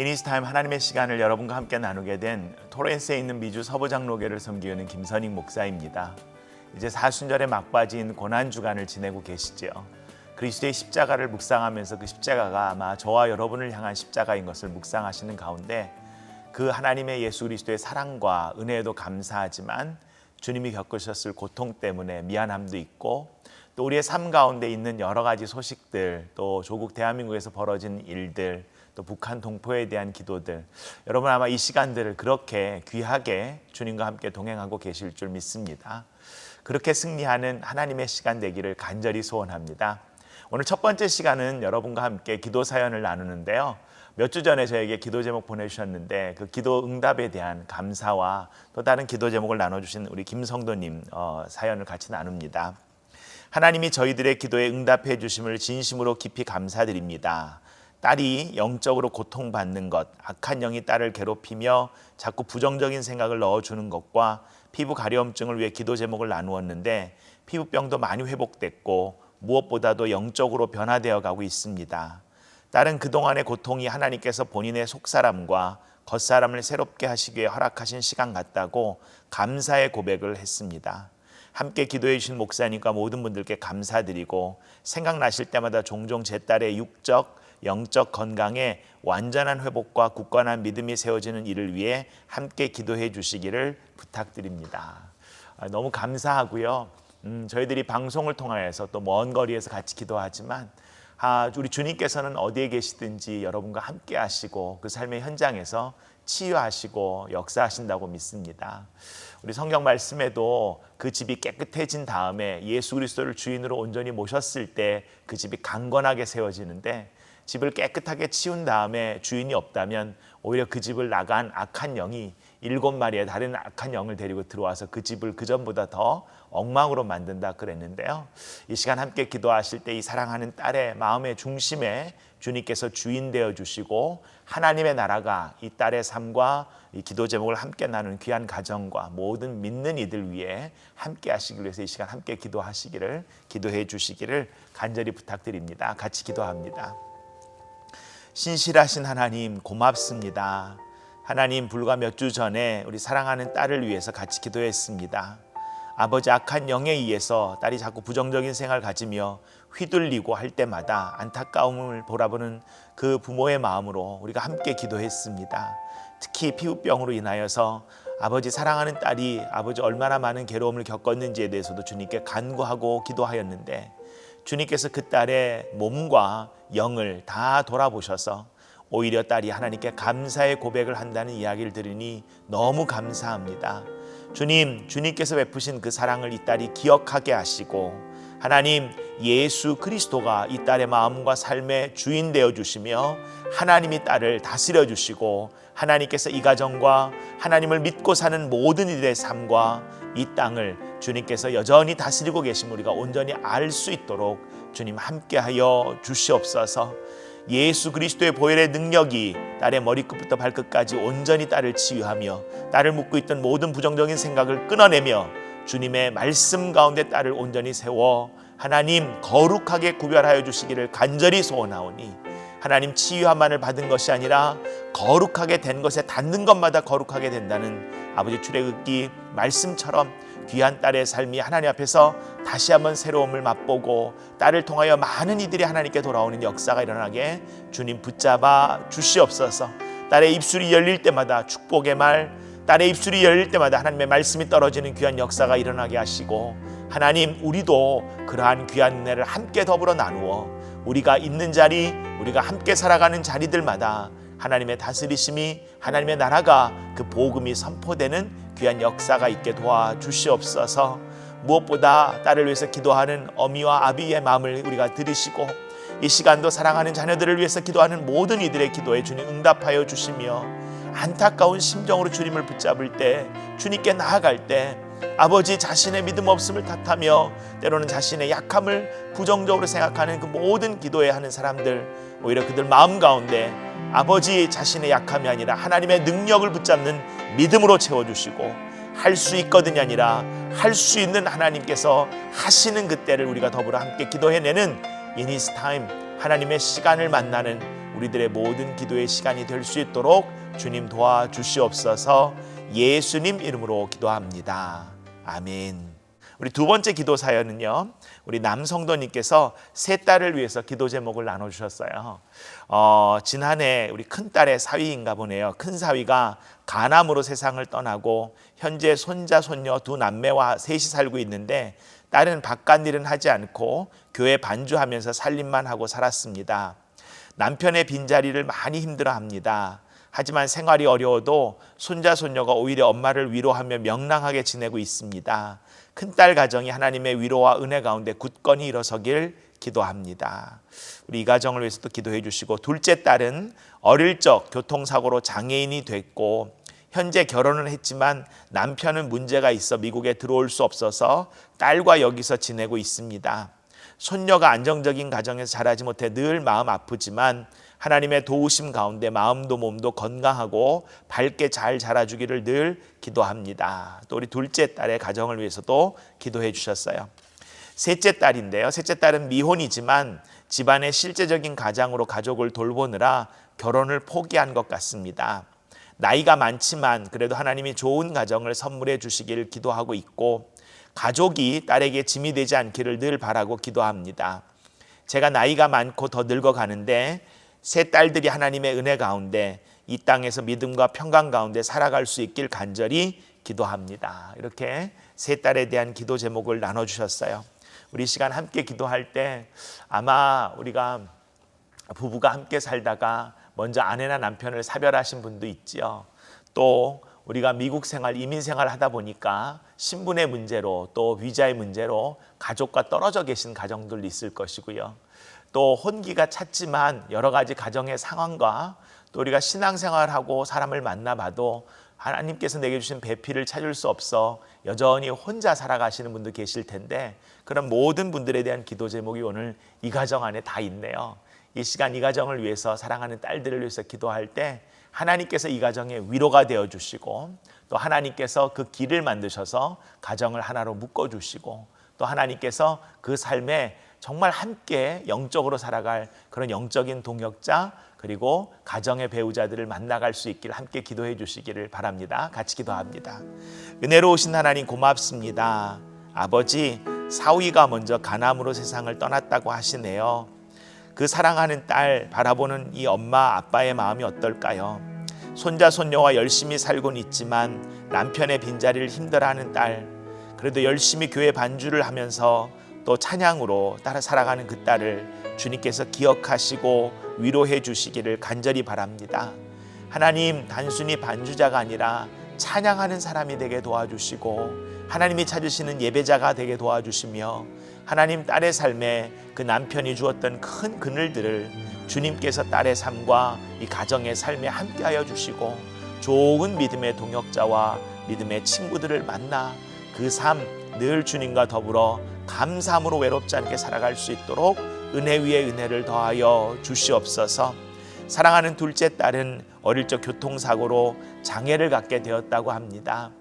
이니스타임 하나님의 시간을 여러분과 함께 나누게 된 토렌스에 있는 미주 서부장로교를 섬기는 김선익 목사입니다. 이제 사순절의 막바지인 고난주간을 지내고 계시지요. 그리스도의 십자가를 묵상하면서 그 십자가가 아마 저와 여러분을 향한 십자가인 것을 묵상하시는 가운데 그 하나님의 예수 그리스도의 사랑과 은혜에도 감사하지만 주님이 겪으셨을 고통 때문에 미안함도 있고 또 우리의 삶 가운데 있는 여러 가지 소식들, 또 조국 대한민국에서 벌어진 일들, 또 북한 동포에 대한 기도들, 여러분 아마 이 시간들을 그렇게 귀하게 주님과 함께 동행하고 계실 줄 믿습니다. 그렇게 승리하는 하나님의 시간 되기를 간절히 소원합니다. 오늘 첫 번째 시간은 여러분과 함께 기도 사연을 나누는데요. 몇 주 전에 저에게 기도 제목 보내주셨는데 그 기도 응답에 대한 감사와 또 다른 기도 제목을 나눠주신 우리 김성도님 사연을 같이 나눕니다. 하나님이 저희들의 기도에 응답해 주심을 진심으로 깊이 감사드립니다. 딸이 영적으로 고통받는 것, 악한 영이 딸을 괴롭히며 자꾸 부정적인 생각을 넣어주는 것과 피부 가려움증을 위해 기도 제목을 나누었는데 피부병도 많이 회복됐고 무엇보다도 영적으로 변화되어 가고 있습니다. 딸은 그동안의 고통이 하나님께서 본인의 속사람과 겉사람을 새롭게 하시기에 허락하신 시간 같다고 감사의 고백을 했습니다. 함께 기도해 주신 목사님과 모든 분들께 감사드리고 생각나실 때마다 종종 제 딸의 육적, 영적 건강에 완전한 회복과 굳건한 믿음이 세워지는 일을 위해 함께 기도해 주시기를 부탁드립니다. 너무 감사하고요. 저희들이 방송을 통하여서 또 먼 거리에서 같이 기도하지만 우리 주님께서는 어디에 계시든지 여러분과 함께 하시고 그 삶의 현장에서 치유하시고 역사하신다고 믿습니다. 우리 성경 말씀에도 그 집이 깨끗해진 다음에 예수 그리스도를 주인으로 온전히 모셨을 때 그 집이 강건하게 세워지는데 집을 깨끗하게 치운 다음에 주인이 없다면 오히려 그 집을 나간 악한 영이 7마리의 다른 악한 영을 데리고 들어와서 그 집을 그전보다 더 엉망으로 만든다 그랬는데요. 이 시간 함께 기도하실 때 이 사랑하는 딸의 마음의 중심에 주님께서 주인 되어 주시고 하나님의 나라가 이 딸의 삶과 이 기도 제목을 함께 나누는 귀한 가정과 모든 믿는 이들 위해 함께 하시기 위해서 이 시간 함께 기도해 주시기를 간절히 부탁드립니다. 같이 기도합니다. 신실하신 하나님 고맙습니다. 하나님, 불과 몇 주 전에 우리 사랑하는 딸을 위해서 같이 기도했습니다. 아버지, 악한 영에 의해서 딸이 자꾸 부정적인 생각을 가지며 휘둘리고 할 때마다 안타까움을 돌아보는 그 부모의 마음으로 우리가 함께 기도했습니다. 특히 피부병으로 인하여서 아버지 사랑하는 딸이 아버지 얼마나 많은 괴로움을 겪었는지에 대해서도 주님께 간구하고 기도하였는데 주님께서 그 딸의 몸과 영을 다 돌아보셔서 오히려 딸이 하나님께 감사의 고백을 한다는 이야기를 들으니 너무 감사합니다. 주님께서 베푸신 그 사랑을 이 딸이 기억하게 하시고 하나님, 예수 그리스도가 이 딸의 마음과 삶의 주인 되어 주시며 하나님이 딸을 다스려 주시고 하나님께서 이 가정과 하나님을 믿고 사는 모든 이들의 삶과 이 땅을 주님께서 여전히 다스리고 계심을 우리가 온전히 알 수 있도록 주님 함께하여 주시옵소서. 예수 그리스도의 보혈의 능력이 딸의 머리끝부터 발끝까지 온전히 딸을 치유하며 딸을 묶고 있던 모든 부정적인 생각을 끊어내며 주님의 말씀 가운데 딸을 온전히 세워 하나님 거룩하게 구별하여 주시기를 간절히 소원하오니 하나님, 치유함만을 받은 것이 아니라 거룩하게 된 것에 닿는 것마다 거룩하게 된다는 아버지 출애굽기 말씀처럼 귀한 딸의 삶이 하나님 앞에서 다시 한번 새로움을 맛보고 딸을 통하여 많은 이들이 하나님께 돌아오는 역사가 일어나게 주님 붙잡아 주시옵소서. 딸의 입술이 열릴 때마다 축복의 말, 딸의 입술이 열릴 때마다 하나님의 말씀이 떨어지는 귀한 역사가 일어나게 하시고 하나님, 우리도 그러한 귀한 은혜를 함께 더불어 나누어 우리가 있는 자리, 우리가 함께 살아가는 자리들마다 하나님의 다스리심이, 하나님의 나라가 그 복음이 선포되는 귀한 역사가 있게 도와주시옵소서. 무엇보다 딸을 위해서 기도하는 어미와 아비의 마음을 우리가 들으시고 이 시간도 사랑하는 자녀들을 위해서 기도하는 모든 이들의 기도에 주님 응답하여 주시며 안타까운 심정으로 주님을 붙잡을 때, 주님께 나아갈 때 아버지 자신의 믿음 없음을 탓하며 때로는 자신의 약함을 부정적으로 생각하는 그 모든 기도에 하는 사람들, 오히려 그들 마음 가운데 아버지 자신의 약함이 아니라 하나님의 능력을 붙잡는 믿음으로 채워주시고 할 수 있거든이 아니라 할 수 있는 하나님께서 하시는 그때를 우리가 더불어 함께 기도해내는 이니스타임 하나님의 시간을 만나는 우리들의 모든 기도의 시간이 될 수 있도록 주님 도와주시옵소서. 예수님 이름으로 기도합니다. 아멘. 우리 두 번째 기도 사연은요, 우리 남성도님께서 세 딸을 위해서 기도 제목을 나눠주셨어요. 지난해 우리 큰 딸의 사위인가 보네요. 큰 사위가 간암으로 세상을 떠나고 현재 손자 손녀 두 남매와 셋이 살고 있는데, 딸은 바깥 일은 하지 않고 교회 반주하면서 살림만 하고 살았습니다. 남편의 빈자리를 많이 힘들어합니다. 하지만 생활이 어려워도 손자 손녀가 오히려 엄마를 위로하며 명랑하게 지내고 있습니다. 큰딸 가정이 하나님의 위로와 은혜 가운데 굳건히 일어서길 기도합니다. 우리 이 가정을 위해서도 기도해 주시고, 둘째 딸은 어릴 적 교통사고로 장애인이 됐고 현재 결혼을 했지만 남편은 문제가 있어 미국에 들어올 수 없어서 딸과 여기서 지내고 있습니다. 손녀가 안정적인 가정에서 자라지 못해 늘 마음 아프지만 하나님의 도우심 가운데 마음도 몸도 건강하고 밝게 잘 자라주기를 늘 기도합니다. 또 우리 둘째 딸의 가정을 위해서도 기도해 주셨어요. 셋째 딸인데요, 셋째 딸은 미혼이지만 집안의 실제적인 가장으로 가족을 돌보느라 결혼을 포기한 것 같습니다. 나이가 많지만 그래도 하나님이 좋은 가정을 선물해 주시기를 기도하고 있고, 가족이 딸에게 짐이 되지 않기를 늘 바라고 기도합니다. 제가 나이가 많고 더 늙어가는데 세 딸들이 하나님의 은혜 가운데 이 땅에서 믿음과 평강 가운데 살아갈 수 있길 간절히 기도합니다. 이렇게 세 딸에 대한 기도 제목을 나눠주셨어요. 우리 시간 함께 기도할 때 아마 우리가 부부가 함께 살다가 먼저 아내나 남편을 사별하신 분도 있지요. 또 우리가 미국 생활, 이민 생활 하다 보니까 신분의 문제로 또 비자의 문제로 가족과 떨어져 계신 가정들도 있을 것이고요. 또 혼기가 찼지만 여러 가지 가정의 상황과 또 우리가 신앙생활하고 사람을 만나봐도 하나님께서 내게 주신 배필을 찾을 수 없어 여전히 혼자 살아가시는 분도 계실 텐데, 그런 모든 분들에 대한 기도 제목이 오늘 이 가정 안에 다 있네요. 이 시간 이 가정을 위해서, 사랑하는 딸들을 위해서 기도할 때 하나님께서 이 가정에 위로가 되어주시고, 또 하나님께서 그 길을 만드셔서 가정을 하나로 묶어주시고, 또 하나님께서 그 삶에 정말 함께 영적으로 살아갈 그런 영적인 동역자, 그리고 가정의 배우자들을 만나갈 수 있기를 함께 기도해 주시기를 바랍니다. 같이 기도합니다. 은혜로우신 하나님 고맙습니다. 아버지, 사위가 먼저 간암으로 세상을 떠났다고 하시네요. 그 사랑하는 딸 바라보는 이 엄마 아빠의 마음이 어떨까요? 손자 손녀와 열심히 살고는 있지만 남편의 빈자리를 힘들어하는 딸, 그래도 열심히 교회 반주를 하면서 또 찬양으로 따라 살아가는 그 딸을 주님께서 기억하시고 위로해 주시기를 간절히 바랍니다. 하나님, 단순히 반주자가 아니라 찬양하는 사람이 되게 도와주시고 하나님이 찾으시는 예배자가 되게 도와주시며, 하나님, 딸의 삶에 그 남편이 주었던 큰 그늘들을 주님께서 딸의 삶과 이 가정의 삶에 함께하여 주시고, 좋은 믿음의 동역자와 믿음의 친구들을 만나 그 삶 늘 주님과 더불어 감사함으로 외롭지 않게 살아갈 수 있도록 은혜 위에 은혜를 더하여 주시옵소서. 사랑하는 둘째 딸은 어릴 적 교통사고로 장애를 갖게 되었다고 합니다.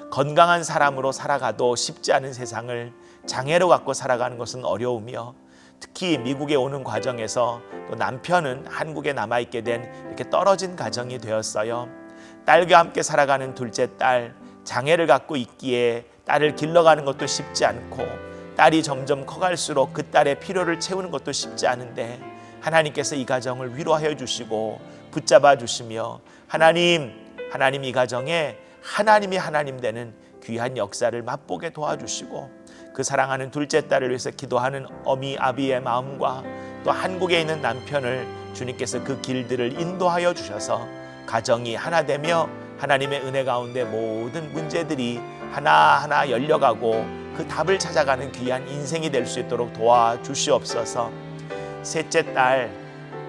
건강한 사람으로 살아가도 쉽지 않은 세상을 장애로 갖고 살아가는 것은 어려우며, 특히 미국에 오는 과정에서 또 남편은 한국에 남아있게 된 이렇게 떨어진 가정이 되었어요. 딸과 함께 살아가는 둘째 딸, 장애를 갖고 있기에 딸을 길러가는 것도 쉽지 않고, 딸이 점점 커갈수록 그 딸의 필요를 채우는 것도 쉽지 않은데, 하나님께서 이 가정을 위로하여 주시고 붙잡아 주시며, 하나님 이 가정에 하나님이 하나님 되는 귀한 역사를 맛보게 도와주시고, 그 사랑하는 둘째 딸을 위해서 기도하는 어미 아비의 마음과 또 한국에 있는 남편을 주님께서 그 길들을 인도하여 주셔서 가정이 하나 되며 하나님의 은혜 가운데 모든 문제들이 하나하나 열려가고 그 답을 찾아가는 귀한 인생이 될 수 있도록 도와주시옵소서. 셋째 딸,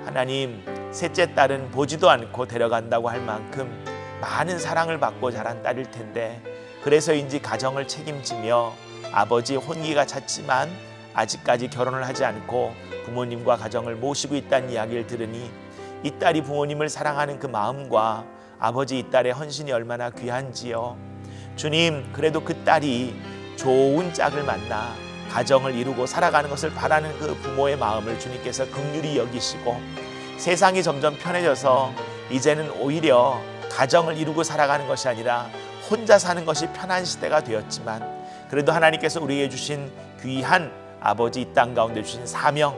하나님, 셋째 딸은 보지도 않고 데려간다고 할 만큼 많은 사랑을 받고 자란 딸일 텐데, 그래서인지 가정을 책임지며 아버지 혼기가 찼지만 아직까지 결혼을 하지 않고 부모님과 가정을 모시고 있다는 이야기를 들으니 이 딸이 부모님을 사랑하는 그 마음과 아버지 이 딸의 헌신이 얼마나 귀한지요. 주님, 그래도 그 딸이 좋은 짝을 만나 가정을 이루고 살아가는 것을 바라는 그 부모의 마음을 주님께서 긍휼히 여기시고, 세상이 점점 편해져서 이제는 오히려 가정을 이루고 살아가는 것이 아니라 혼자 사는 것이 편한 시대가 되었지만, 그래도 하나님께서 우리에게 주신 귀한 아버지, 이 땅 가운데 주신 사명,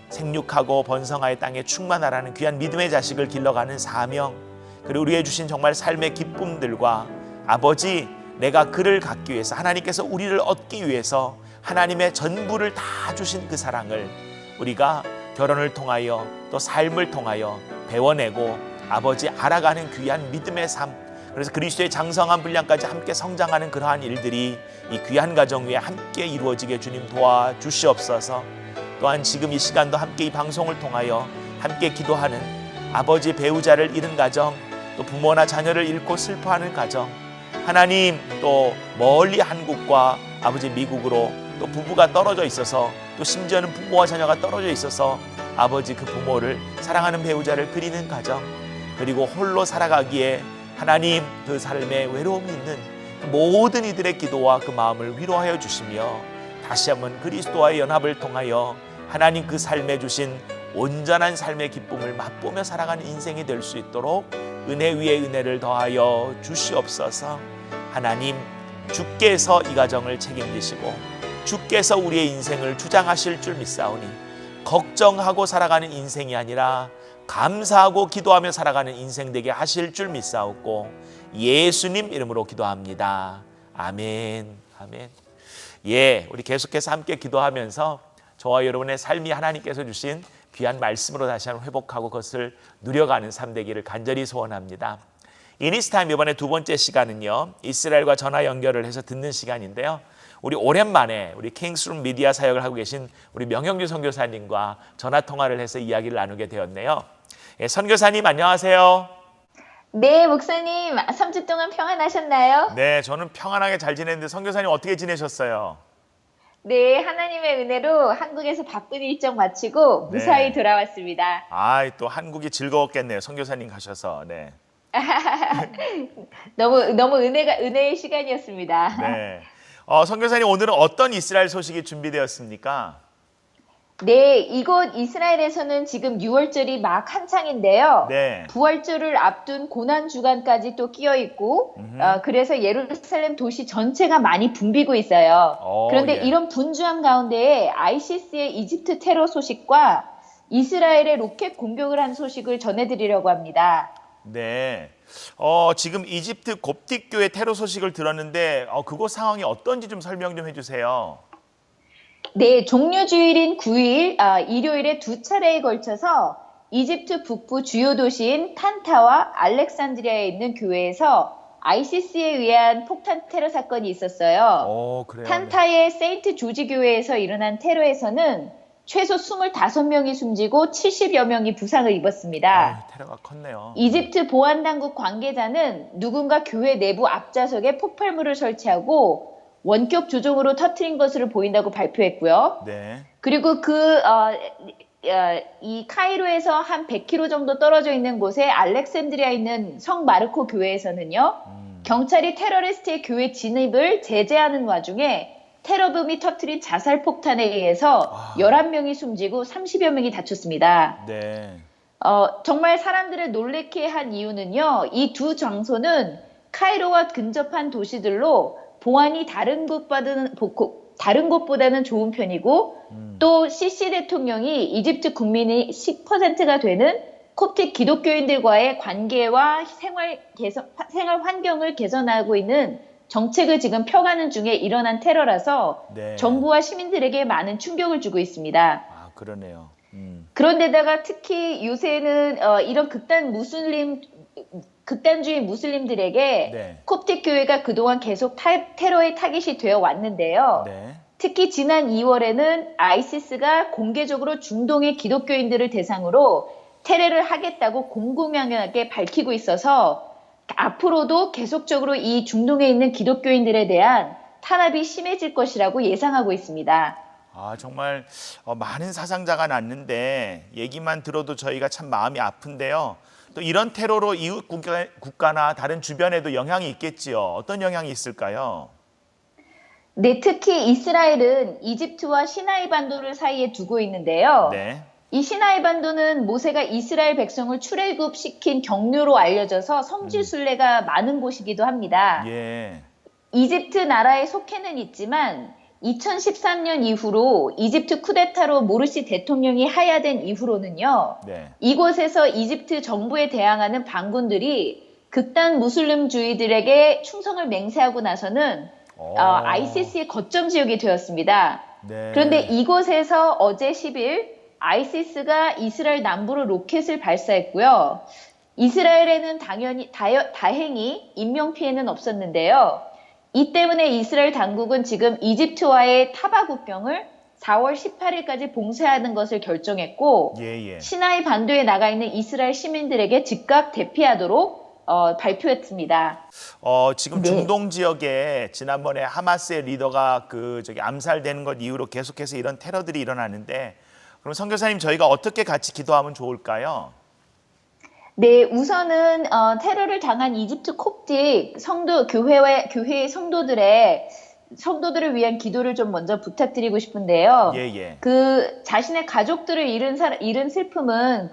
생육하고 번성하여 땅에 충만하라는 귀한 믿음의 자식을 길러가는 사명, 그리고 우리에게 주신 정말 삶의 기쁨들과 아버지, 내가 그를 갖기 위해서, 하나님께서 우리를 얻기 위해서 하나님의 전부를 다 주신 그 사랑을 우리가 결혼을 통하여 또 삶을 통하여 배워내고 아버지 알아가는 귀한 믿음의 삶, 그래서 그리스도의 장성한 분량까지 함께 성장하는 그러한 일들이 이 귀한 가정 위에 함께 이루어지게 주님 도와주시옵소서. 또한 지금 이 시간도 함께 이 방송을 통하여 함께 기도하는 아버지, 배우자를 잃은 가정, 또 부모나 자녀를 잃고 슬퍼하는 가정, 하나님, 또 멀리 한국과 아버지 미국으로 또 부부가 떨어져 있어서, 또 심지어는 부모와 자녀가 떨어져 있어서 아버지 그 부모를 사랑하는 배우자를 그리는 가정, 그리고 홀로 살아가기에 하나님 그 삶에 외로움이 있는 그 모든 이들의 기도와 그 마음을 위로하여 주시며, 다시 한번 그리스도와의 연합을 통하여 하나님 그 삶에 주신 온전한 삶의 기쁨을 맛보며 살아가는 인생이 될 수 있도록 은혜 위에 은혜를 더하여 주시옵소서. 하나님, 주께서 이 가정을 책임지시고 주께서 우리의 인생을 주장하실 줄 믿사오니, 걱정하고 살아가는 인생이 아니라 감사하고 기도하며 살아가는 인생 되게 하실 줄 믿사옵고 예수님 이름으로 기도합니다. 아멘. 아멘. 예, 우리 계속해서 함께 기도하면서 저와 여러분의 삶이 하나님께서 주신 귀한 말씀으로 다시 한번 회복하고 그것을 누려가는 삶 되기를 간절히 소원합니다. 이니스타임 이번에 두 번째 시간은요, 이스라엘과 전화 연결을 해서 듣는 시간인데요, 우리 오랜만에 우리 킹스룸 미디어 사역을 하고 계신 우리 명영주 선교사님과 전화 통화를 해서 이야기를 나누게 되었네요. 예, 선교사님 안녕하세요. 네, 목사님, 3주 동안 평안하셨나요? 네, 저는 평안하게 잘 지냈는데 선교사님 어떻게 지내셨어요? 네, 하나님의 은혜로 한국에서 바쁜 일정 마치고 무사히 돌아왔습니다. 아, 또 한국이 즐거웠겠네요. 선교사님 가셔서. 네. 너무 은혜의 시간이었습니다. 네. 선교사님 오늘은 어떤 이스라엘 소식이 준비되었습니까? 네, 이곳 이스라엘에서는 지금 6월절이 막 한창인데요. 네. 부활절을 앞둔 고난 주간까지 또 끼어 있고, 그래서 예루살렘 도시 전체가 많이 붐비고 있어요. 그런데 예. 이런 분주함 가운데에 ISIS의 이집트 테러 소식과 이스라엘의 로켓 공격을 한 소식을 전해드리려고 합니다. 네. 지금 이집트 koptic 교회 테러 소식을 들었는데 그곳 상황이 어떤지 좀 설명 좀 해주세요. 네, 종료주일인 9일, 일요일에 두 차례에 걸쳐서 이집트 북부 주요 도시인 탄타와 알렉산드리아에 있는 교회에서 ISIS에 의한 폭탄 테러 사건이 있었어요. 그래요? 탄타의 세인트 조지 교회에서 일어난 테러에서는 최소 25명이 숨지고 70여 명이 부상을 입었습니다. 테러가 컸네요. 이집트 보안당국 관계자는 누군가 교회 내부 앞좌석에 폭발물을 설치하고 원격 조종으로 터뜨린 것으로 보인다고 발표했고요. 네. 그리고 이 카이로에서 한 100km 정도 떨어져 있는 곳에 알렉산드리아에 있는 성 마르코 교회에서는요, 경찰이 테러리스트의 교회 진입을 제재하는 와중에 테러범이 터뜨린 자살 폭탄에 의해서 11명이 숨지고 30여 명이 다쳤습니다. 네. 정말 사람들을 놀래게 한 이유는요, 이 두 장소는 카이로와 근접한 도시들로 보안이 다른 곳보다는 좋은 편이고, 또 시시 대통령이 이집트 국민이 10%가 되는 콥틱 기독교인들과의 관계와 생활 환경을 개선하고 있는 정책을 지금 펴가는 중에 일어난 테러라서 네. 정부와 시민들에게 많은 충격을 주고 있습니다. 그러네요. 그런데다가 특히 요새는 이런 극단주의 무슬림들에게 네. 콥틱 교회가 그동안 계속 테러의 타깃이 되어 왔는데요. 네. 특히 지난 2월에는 아이시스가 공개적으로 중동의 기독교인들을 대상으로 테러를 하겠다고 공공연하게 밝히고 있어서 앞으로도 계속적으로 이 중동에 있는 기독교인들에 대한 탄압이 심해질 것이라고 예상하고 있습니다. 정말 많은 사상자가 났는데 얘기만 들어도 저희가 참 마음이 아픈데요. 또 이런 테러로 이웃 국가나 다른 주변에도 영향이 있겠지요. 어떤 영향이 있을까요? 네, 특히 이스라엘은 이집트와 시나이 반도를 사이에 두고 있는데요. 네. 이 시나이 반도는 모세가 이스라엘 백성을 출애굽시킨 경로로 알려져서 성지 순례가 많은 곳이기도 합니다. 예. 이집트 나라에 속해는 있지만 2013년 이후로 이집트 쿠데타로 모르시 대통령이 하야된 이후로는요. 네. 이곳에서 이집트 정부에 대항하는 반군들이 극단 무슬림주의들에게 충성을 맹세하고 나서는 ISIS의 거점 지역이 되었습니다. 네. 그런데 이곳에서 어제 10일 ISIS가 이스라엘 남부로 로켓을 발사했고요. 이스라엘에는 다행히 인명피해는 없었는데요. 이 때문에 이스라엘 당국은 지금 이집트와의 타바 국경을 4월 18일까지 봉쇄하는 것을 결정했고 예. 시나이 반도에 나가 있는 이스라엘 시민들에게 즉각 대피하도록 발표했습니다. 지금 네. 중동 지역에 지난번에 하마스의 리더가 암살되는 것 이후로 계속해서 이런 테러들이 일어나는데, 그럼 선교사님, 저희가 어떻게 같이 기도하면 좋을까요? 네, 우선은 테러를 당한 이집트 콥틱 교회의 성도들을 위한 기도를 좀 먼저 부탁드리고 싶은데요. 예. 그 자신의 가족들을 잃은 슬픔은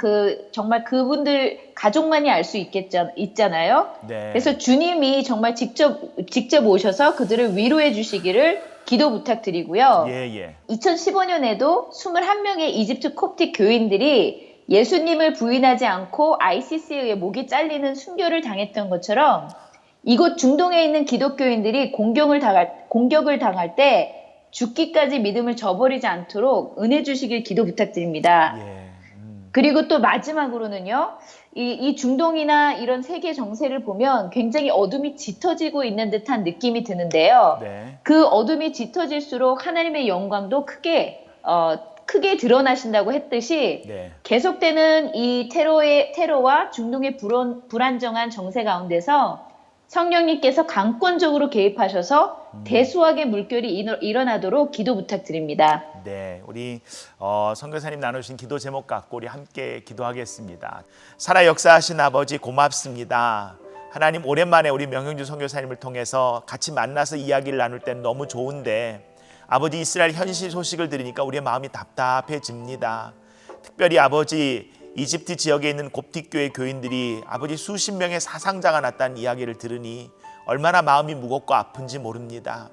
정말 그분들 가족만이 알 수 있잖아요. 네. 그래서 주님이 정말 직접 오셔서 그들을 위로해 주시기를 기도 부탁드리고요. 예. 2015년에도 21명의 이집트 콥틱 교인들이 예수님을 부인하지 않고 ISIS에 의해 목이 잘리는 순교를 당했던 것처럼 이곳 중동에 있는 기독교인들이 공격을 당할 때 죽기까지 믿음을 저버리지 않도록 은혜 주시길 기도 부탁드립니다. 예. 그리고 또 마지막으로는요. 이 중동이나 이런 세계 정세를 보면 굉장히 어둠이 짙어지고 있는 듯한 느낌이 드는데요. 네. 그 어둠이 짙어질수록 하나님의 영광도 크게 드러나신다고 했듯이 네. 계속되는 이 테러와 중동의 불안정한 정세 가운데서 성령님께서 강권적으로 개입하셔서 대수학의 물결이 일어나도록 기도 부탁드립니다. 네, 우리 선교사님 나누신 기도 제목 갖고 우리 함께 기도하겠습니다. 살아 역사하신 아버지 고맙습니다. 하나님, 오랜만에 우리 명형주 선교사님을 통해서 같이 만나서 이야기를 나눌 때는 너무 좋은데 아버지, 이스라엘 현실 소식을 들으니까 우리의 마음이 답답해집니다. 특별히 아버지, 이집트 지역에 있는 곱틱교회 교인들이 아버지 수십 명의 사상자가 났다는 이야기를 들으니 얼마나 마음이 무겁고 아픈지 모릅니다.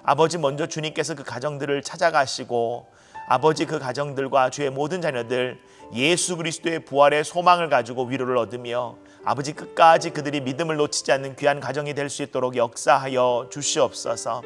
아버지, 먼저 주님께서 그 가정들을 찾아가시고 아버지, 그 가정들과 주의 모든 자녀들 예수 그리스도의 부활의 소망을 가지고 위로를 얻으며 아버지, 끝까지 그들이 믿음을 놓치지 않는 귀한 가정이 될 수 있도록 역사하여 주시옵소서.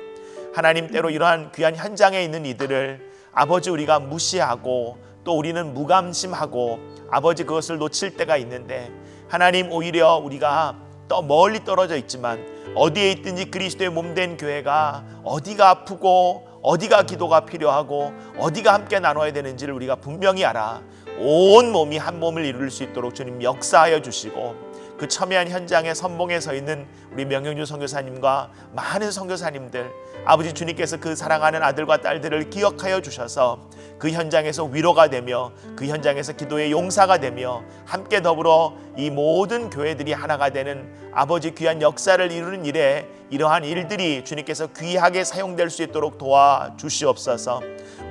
하나님, 때로 이러한 귀한 현장에 있는 이들을 아버지, 우리가 무시하고 또 우리는 무감심하고 아버지, 그것을 놓칠 때가 있는데 하나님, 오히려 우리가 더 멀리 떨어져 있지만 어디에 있든지 그리스도의 몸된 교회가 어디가 아프고 어디가 기도가 필요하고 어디가 함께 나눠야 되는지를 우리가 분명히 알아 온 몸이 한 몸을 이룰 수 있도록 주님 역사하여 주시고, 그 첨예한 현장에 선봉에 서 있는 우리 명영주 선교사님과 많은 선교사님들, 아버지, 주님께서 그 사랑하는 아들과 딸들을 기억하여 주셔서 그 현장에서 위로가 되며 그 현장에서 기도의 용사가 되며 함께 더불어 이 모든 교회들이 하나가 되는 아버지 귀한 역사를 이루는 일에 이러한 일들이 주님께서 귀하게 사용될 수 있도록 도와주시옵소서.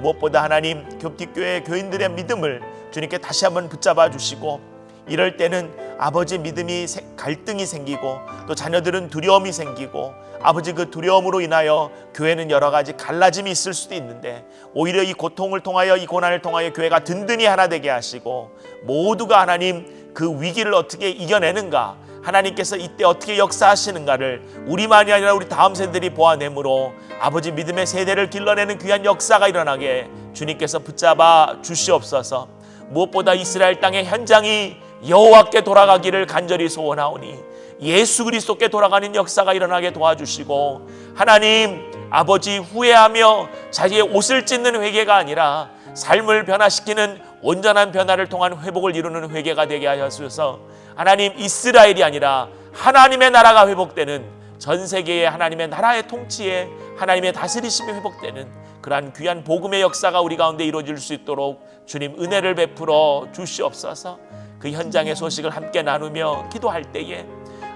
무엇보다 하나님, 곱틱교회 교인들의 믿음을 주님께 다시 한번 붙잡아 주시고, 이럴 때는 아버지, 믿음이 갈등이 생기고 또 자녀들은 두려움이 생기고 아버지, 그 두려움으로 인하여 교회는 여러 가지 갈라짐이 있을 수도 있는데 오히려 이 고통을 통하여, 이 고난을 통하여 교회가 든든히 하나 되게 하시고 모두가 하나님, 그 위기를 어떻게 이겨내는가, 하나님께서 이때 어떻게 역사하시는가를 우리만이 아니라 우리 다음 세대들이 보아내므로 아버지, 믿음의 세대를 길러내는 귀한 역사가 일어나게 주님께서 붙잡아 주시옵소서. 무엇보다 이스라엘 땅의 현장이 여호와께 돌아가기를 간절히 소원하오니 예수 그리스도께 돌아가는 역사가 일어나게 도와주시고, 하나님 아버지, 후회하며 자기의 옷을 찢는 회개가 아니라 삶을 변화시키는 온전한 변화를 통한 회복을 이루는 회개가 되게 하셔서 하나님, 이스라엘이 아니라 하나님의 나라가 회복되는, 전 세계의 하나님의 나라의 통치에 하나님의 다스리심이 회복되는 그러한 귀한 복음의 역사가 우리 가운데 이루어질 수 있도록 주님 은혜를 베풀어 주시옵소서. 그 현장의 소식을 함께 나누며 기도할 때에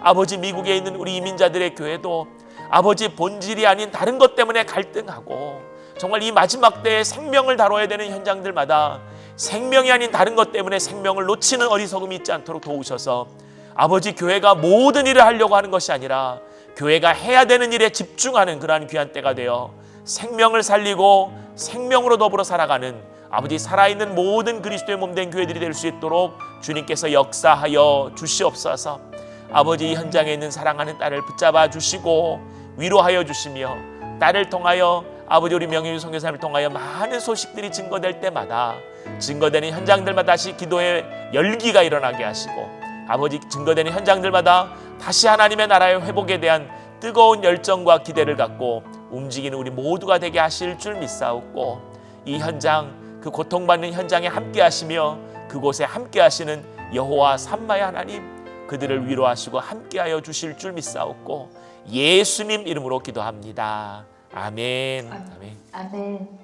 아버지, 미국에 있는 우리 이민자들의 교회도 아버지, 본질이 아닌 다른 것 때문에 갈등하고 정말 이 마지막 때에 생명을 다뤄야 되는 현장들마다 생명이 아닌 다른 것 때문에 생명을 놓치는 어리석음이 있지 않도록 도우셔서 아버지, 교회가 모든 일을 하려고 하는 것이 아니라 교회가 해야 되는 일에 집중하는 그러한 귀한 때가 되어 생명을 살리고 생명으로 더불어 살아가는 아버지, 살아있는 모든 그리스도의 몸된 교회들이 될 수 있도록 주님께서 역사하여 주시옵소서. 아버지, 이 현장에 있는 사랑하는 딸을 붙잡아 주시고 위로하여 주시며, 딸을 통하여 아버지, 우리 명예유 선교사님을 통하여 많은 소식들이 증거될 때마다 증거되는 현장들마다 다시 기도의 열기가 일어나게 하시고, 아버지, 증거되는 현장들마다 다시 하나님의 나라의 회복에 대한 뜨거운 열정과 기대를 갖고 움직이는 우리 모두가 되게 하실 줄 믿사옵고, 이 현장, 그 고통받는 현장에 함께 하시며 그곳에 함께 하시는 여호와 삼마의 하나님, 그들을 위로하시고 함께하여 주실 줄 믿사옵고 예수님 이름으로 기도합니다. 아멘. 아멘. 아멘.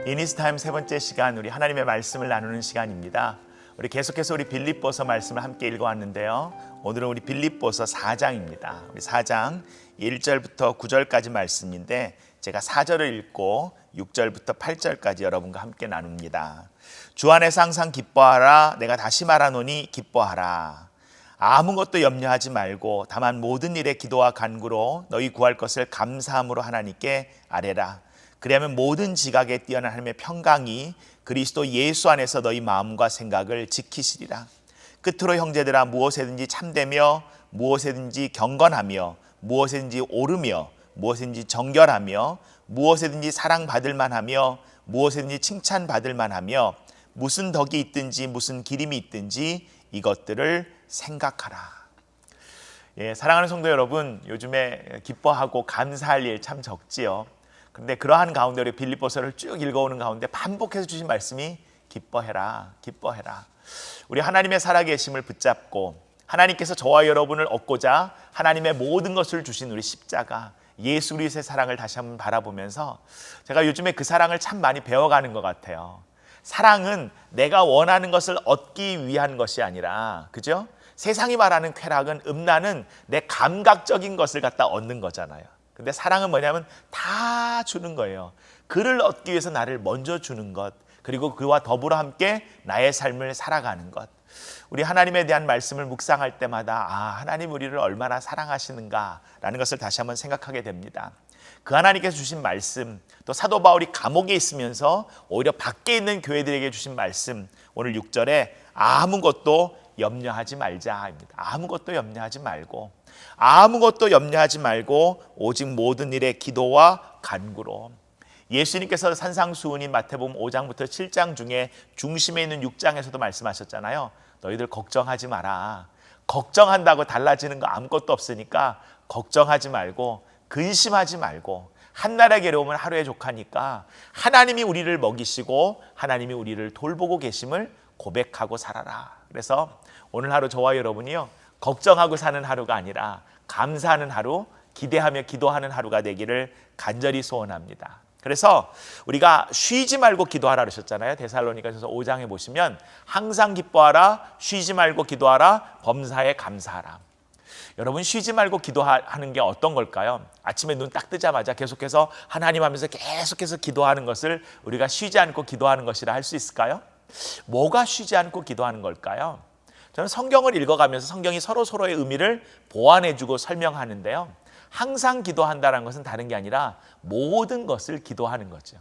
이니스타임 세 번째 시간, 우리 하나님의 말씀을 나누는 시간입니다. 우리 계속해서 우리 빌립보서 말씀을 함께 읽어왔는데요. 오늘은 우리 빌립보서 4장입니다. 우리 4장 1절부터 9절까지 말씀인데 제가 4절을 읽고 6절부터 8절까지 여러분과 함께 나눕니다. 주 안에서 항상 기뻐하라. 내가 다시 말하노니 기뻐하라. 아무것도 염려하지 말고 다만 모든 일에 기도와 간구로 너희 구할 것을 감사함으로 하나님께 아뢰라. 그리하면 모든 지각에 뛰어난 하나님의 평강이 그리스도 예수 안에서 너희 마음과 생각을 지키시리라. 끝으로 형제들아, 무엇에든지 참되며 무엇에든지 경건하며 무엇에든지 오르며 무엇에든지 정결하며 무엇에든지 사랑받을 만하며 무엇에든지 칭찬받을 만하며 무슨 덕이 있든지 무슨 기림이 있든지 이것들을 생각하라. 예, 사랑하는 성도 여러분, 요즘에 기뻐하고 감사할 일 참 적지요. 그런데 그러한 가운데 우리 빌립보서를 쭉 읽어오는 가운데 반복해서 주신 말씀이 기뻐해라, 기뻐해라. 우리 하나님의 살아계심을 붙잡고 하나님께서 저와 여러분을 얻고자 하나님의 모든 것을 주신 우리 십자가 예수 그리스도의 사랑을 다시 한번 바라보면서 제가 요즘에 그 사랑을 참 많이 배워가는 것 같아요. 사랑은 내가 원하는 것을 얻기 위한 것이 아니라, 그죠? 세상이 말하는 쾌락은, 음란은 내 감각적인 것을 갖다 얻는 거잖아요. 근데 사랑은 뭐냐면 다 주는 거예요. 그를 얻기 위해서 나를 먼저 주는 것, 그리고 그와 더불어 함께 나의 삶을 살아가는 것. 우리 하나님에 대한 말씀을 묵상할 때마다 하나님 우리를 얼마나 사랑하시는가라는 것을 다시 한번 생각하게 됩니다. 그 하나님께서 주신 말씀, 또 사도 바울이 감옥에 있으면서 오히려 밖에 있는 교회들에게 주신 말씀, 오늘 6절에 아무것도 염려하지 말자입니다. 아무것도 염려하지 말고 오직 모든 일에 기도와 간구로. 예수님께서 산상수훈인 마태복음 5장부터 7장 중에 중심에 있는 6장에서도 말씀하셨잖아요. 너희들 걱정하지 마라. 걱정한다고 달라지는 거 아무것도 없으니까 걱정하지 말고 근심하지 말고 한날의 괴로움은 하루의 족하니까 하나님이 우리를 먹이시고 하나님이 우리를 돌보고 계심을 고백하고 살아라. 그래서 오늘 하루 저와 여러분이요, 걱정하고 사는 하루가 아니라 감사하는 하루, 기대하며 기도하는 하루가 되기를 간절히 소원합니다. 그래서 우리가 쉬지 말고 기도하라 그러셨잖아요. 데살로니가전서 5장에 보시면 항상 기뻐하라, 쉬지 말고 기도하라, 범사에 감사하라. 여러분, 쉬지 말고 기도하는 게 어떤 걸까요? 아침에 눈 딱 뜨자마자 계속해서 하나님 하면서 계속해서 기도하는 것을 우리가 쉬지 않고 기도하는 것이라 할 수 있을까요? 뭐가 쉬지 않고 기도하는 걸까요? 저는 성경을 읽어가면서 성경이 서로의 의미를 보완해주고 설명하는데요. 항상 기도한다는 것은 다른 게 아니라 모든 것을 기도하는 거죠.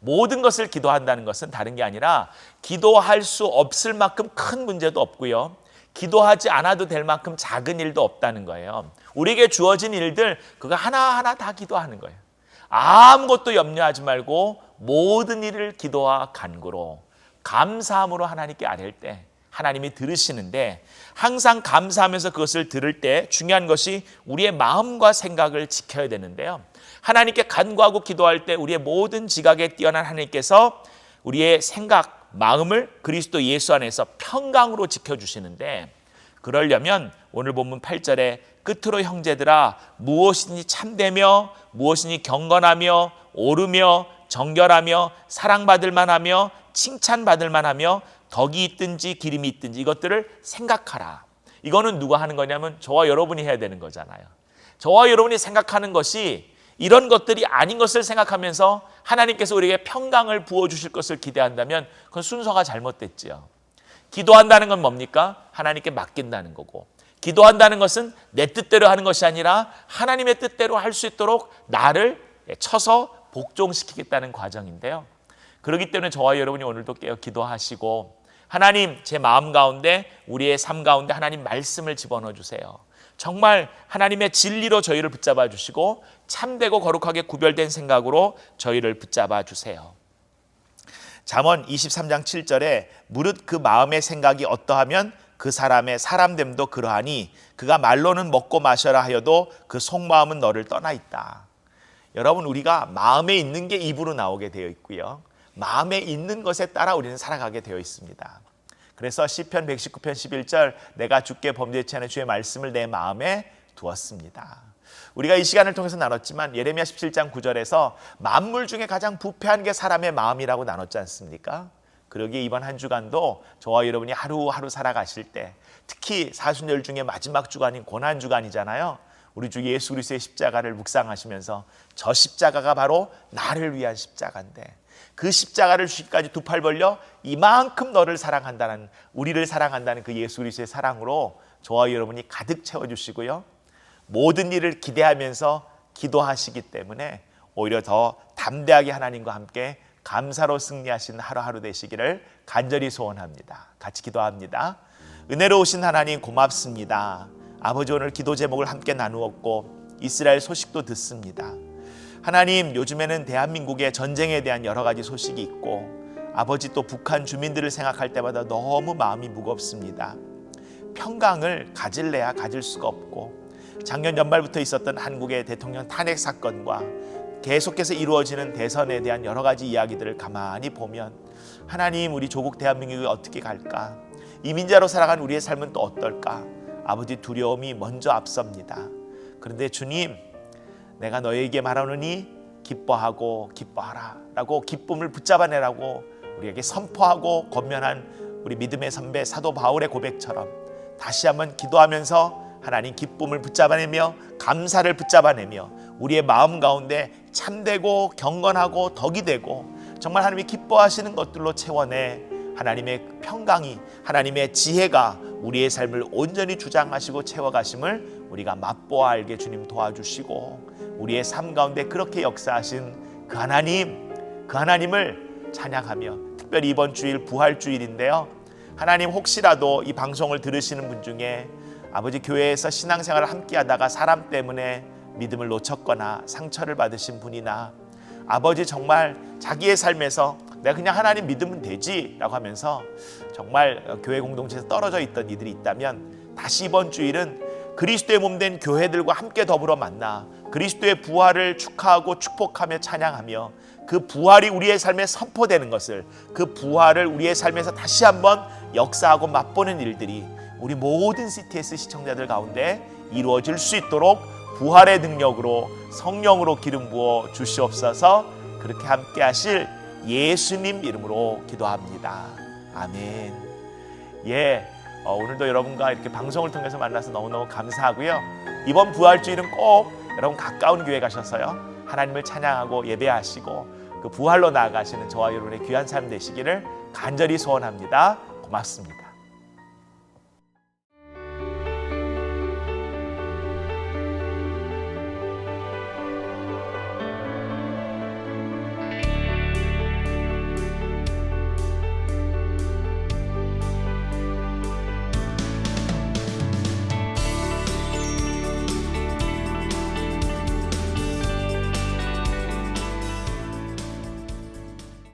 모든 것을 기도한다는 것은 다른 게 아니라 기도할 수 없을 만큼 큰 문제도 없고요, 기도하지 않아도 될 만큼 작은 일도 없다는 거예요. 우리에게 주어진 일들 그거 하나하나 다 기도하는 거예요. 아무것도 염려하지 말고 모든 일을 기도와 간구로 감사함으로 하나님께 아뢰을 때 하나님이 들으시는데, 항상 감사하면서 그것을 들을 때 중요한 것이 우리의 마음과 생각을 지켜야 되는데요. 하나님께 간구하고 기도할 때 우리의 모든 지각에 뛰어난 하나님께서 우리의 생각, 마음을 그리스도 예수 안에서 평강으로 지켜주시는데, 그러려면 오늘 본문 8절에 끝으로 형제들아, 무엇이니 참되며 무엇이니 경건하며 오르며 정결하며 사랑받을 만하며 칭찬받을 만하며 덕이 있든지 기림이 있든지 이것들을 생각하라. 이거는 누가 하는 거냐면 저와 여러분이 해야 되는 거잖아요. 저와 여러분이 생각하는 것이 이런 것들이 아닌 것을 생각하면서 하나님께서 우리에게 평강을 부어주실 것을 기대한다면 그건 순서가 잘못됐지요. 기도한다는 건 뭡니까? 하나님께 맡긴다는 거고, 기도한다는 것은 내 뜻대로 하는 것이 아니라 하나님의 뜻대로 할 수 있도록 나를 쳐서 복종시키겠다는 과정인데요. 그렇기 때문에 저와 여러분이 오늘도 깨어 기도하시고, 하나님, 제 마음 가운데, 우리의 삶 가운데 하나님 말씀을 집어넣어 주세요. 정말 하나님의 진리로 저희를 붙잡아 주시고 참되고 거룩하게 구별된 생각으로 저희를 붙잡아 주세요. 잠언 23장 7절에 무릇 그 마음의 생각이 어떠하면 그 사람의 사람됨도 그러하니 그가 말로는 먹고 마셔라 하여도 그 속마음은 너를 떠나 있다. 여러분, 우리가 마음에 있는 게 입으로 나오게 되어 있고요, 마음에 있는 것에 따라 우리는 살아가게 되어 있습니다. 그래서 시편 119편 11절 내가 주께 범죄치 않은 주의 말씀을 내 마음에 두었습니다. 우리가 이 시간을 통해서 나눴지만 예레미야 17장 9절에서 만물 중에 가장 부패한 게 사람의 마음이라고 나눴지 않습니까? 그러기에 이번 한 주간도 저와 여러분이 하루하루 살아가실 때, 특히 사순절 중에 마지막 주간인 고난주간이잖아요. 우리 주 예수 그리스도의 십자가를 묵상하시면서 저 십자가가 바로 나를 위한 십자가인데 그 십자가를 주기까지 두 팔 벌려 이만큼 너를 사랑한다는, 우리를 사랑한다는 그 예수 그리스도의 사랑으로 저와 여러분이 가득 채워주시고요, 모든 일을 기대하면서 기도하시기 때문에 오히려 더 담대하게 하나님과 함께 감사로 승리하시는 하루하루 되시기를 간절히 소원합니다. 같이 기도합니다. 은혜로우신 하나님 고맙습니다. 아버지, 오늘 기도 제목을 함께 나누었고 이스라엘 소식도 듣습니다. 하나님, 요즘에는 대한민국의 전쟁에 대한 여러 가지 소식이 있고 아버지, 또 북한 주민들을 생각할 때마다 너무 마음이 무겁습니다. 평강을 가질래야 가질 수가 없고, 작년 연말부터 있었던 한국의 대통령 탄핵 사건과 계속해서 이루어지는 대선에 대한 여러 가지 이야기들을 가만히 보면 하나님, 우리 조국 대한민국이 어떻게 갈까? 이민자로 살아간 우리의 삶은 또 어떨까? 아버지, 두려움이 먼저 앞섭니다. 그런데 주님, 내가 너에게 말하노니 기뻐하고 기뻐하라 라고 기쁨을 붙잡아내라고 우리에게 선포하고 권면한 우리 믿음의 선배 사도 바울의 고백처럼 다시 한번 기도하면서 하나님 기쁨을 붙잡아내며 감사를 붙잡아내며 우리의 마음 가운데 참되고 경건하고 덕이 되고 정말 하나님이 기뻐하시는 것들로 채워내 하나님의 평강이, 하나님의 지혜가 우리의 삶을 온전히 주장하시고 채워가심을 우리가 맛보아 알게 주님 도와주시고, 우리의 삶 가운데 그렇게 역사하신 그 하나님을 찬양하며, 특별히 이번 주일 부활주일인데요, 하나님, 혹시라도 이 방송을 들으시는 분 중에 아버지 교회에서 신앙생활을 함께 하다가 사람 때문에 믿음을 놓쳤거나 상처를 받으신 분이나 아버지, 정말 자기의 삶에서 내가 그냥 하나님 믿으면 되지 라고 하면서 정말 교회 공동체에서 떨어져 있던 이들이 있다면, 다시 이번 주일은 그리스도의 몸된 교회들과 함께 더불어 만나 그리스도의 부활을 축하하고 축복하며 찬양하며 그 부활이 우리의 삶에 선포되는 것을, 그 부활을 우리의 삶에서 다시 한번 역사하고 맛보는 일들이 우리 모든 CTS 시청자들 가운데 이루어질 수 있도록 부활의 능력으로 성령으로 기름 부어 주시옵소서. 그렇게 함께 하실 예수님 이름으로 기도합니다. 아멘. 오늘도 여러분과 이렇게 방송을 통해서 만나서 너무너무 감사하고요. 이번 부활주일은 꼭 여러분 가까운 교회 가셔서요, 하나님을 찬양하고 예배하시고 그 부활로 나아가시는 저와 여러분의 귀한 삶 되시기를 간절히 소원합니다. 고맙습니다.